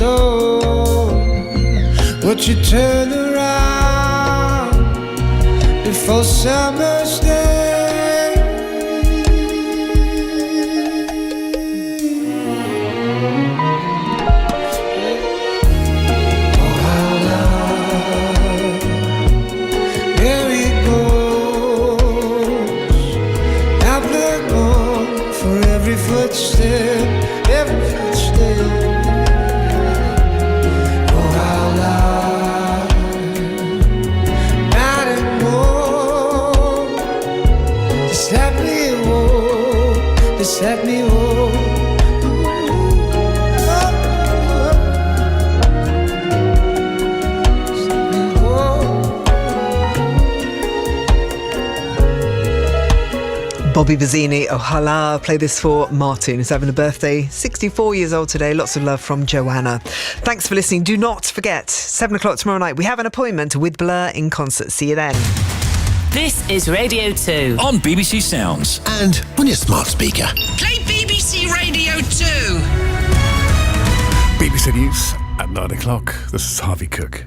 stone. Would you turn around before summer's day? Every footstep, oh how loud, night and morn, just let me walk, just let me walk. Bobby Vizzini, Ojalá. Play this for Martin, who's having a birthday. 64 years old today. Lots of love from Joanna. Thanks for listening. Do not forget, 7 o'clock tomorrow night, we have an appointment with Blur in concert. See you then. This is Radio 2 on BBC Sounds and on your smart speaker. Play BBC Radio 2. BBC News at 9 o'clock. This is Harvey Cook.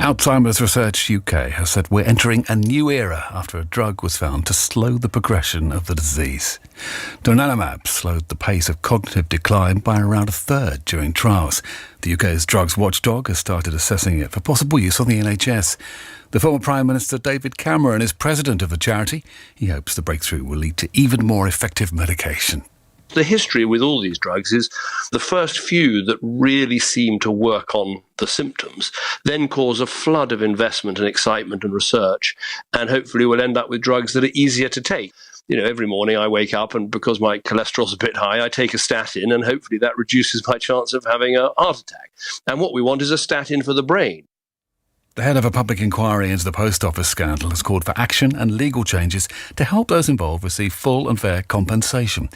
Alzheimer's Research UK has said we're entering a new era after a drug was found to slow the progression of the disease. Donanemab slowed the pace of cognitive decline by around a third during trials. The UK's drugs watchdog has started assessing it for possible use on the NHS. The former Prime Minister David Cameron is president of the charity. He hopes the breakthrough will lead to even more effective medication. The history with all these drugs is the first few that really seem to work on the symptoms then cause a flood of investment and excitement and research, and hopefully we'll end up with drugs that are easier to take. You know, every morning I wake up and because my cholesterol's a bit high, I take a statin and hopefully that reduces my chance of having a heart attack. And what we want is a statin for the brain. The head of a public inquiry into the post office scandal has called for action and legal changes to help those involved receive full and fair compensation.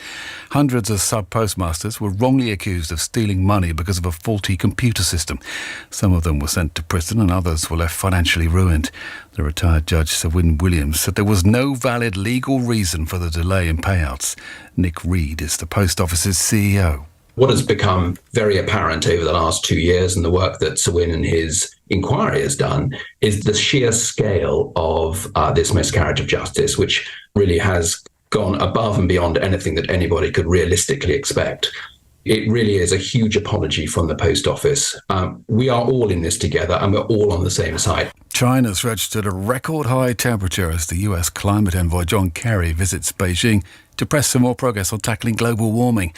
Hundreds of sub-postmasters were wrongly accused of stealing money because of a faulty computer system. Some of them were sent to prison and others were left financially ruined. The retired judge, Sir Wynne Williams, said there was no valid legal reason for the delay in payouts. Nick Reed is the post office's CEO. What has become very apparent over the last 2 years and the work that Sir Wynne and his inquiry has done is the sheer scale of this miscarriage of justice, which really has gone above and beyond anything that anybody could realistically expect. It really is a huge apology from the post office. We are all in this together and we're all on the same side. China's registered a record high temperature as the US climate envoy John Kerry visits Beijing to press for more progress on tackling global warming.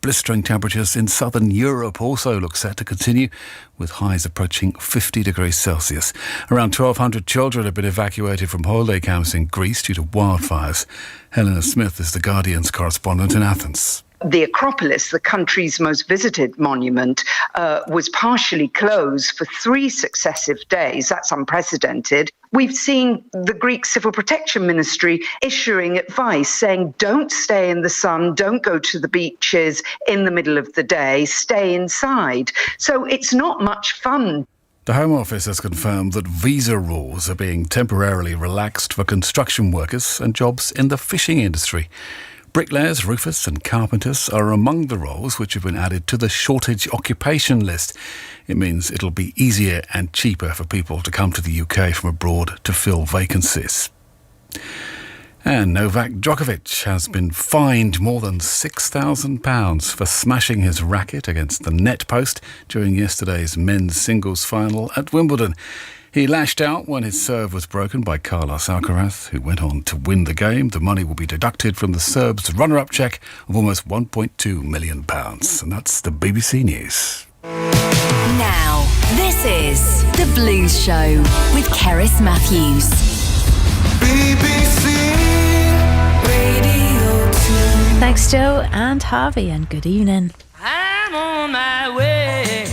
Blistering temperatures in southern Europe also look set to continue, with highs approaching 50 degrees Celsius. Around 1,200 children have been evacuated from holiday camps in Greece due to wildfires. Helena Smith is The Guardian's correspondent in Athens. The Acropolis, the country's most visited monument, was partially closed for 3 successive days. That's unprecedented. We've seen the Greek Civil Protection Ministry issuing advice saying don't stay in the sun, don't go to the beaches in the middle of the day, stay inside. So it's not much fun. The Home Office has confirmed that visa rules are being temporarily relaxed for construction workers and jobs in the fishing industry. Bricklayers, roofers and carpenters are among the roles which have been added to the shortage occupation list. It means it'll be easier and cheaper for people to come to the UK from abroad to fill vacancies. And Novak Djokovic has been fined more than £6,000 for smashing his racket against the net post during yesterday's men's singles final at Wimbledon. He lashed out when his serve was broken by Carlos Alcaraz, who went on to win the game. The money will be deducted from the Serbs' runner-up cheque of almost £1.2 million. And that's the BBC News. Now, this is The Blues Show with Cerys Matthews. BBC Radio 2. Thanks, Joe and Harvey, and good evening. I'm on my way.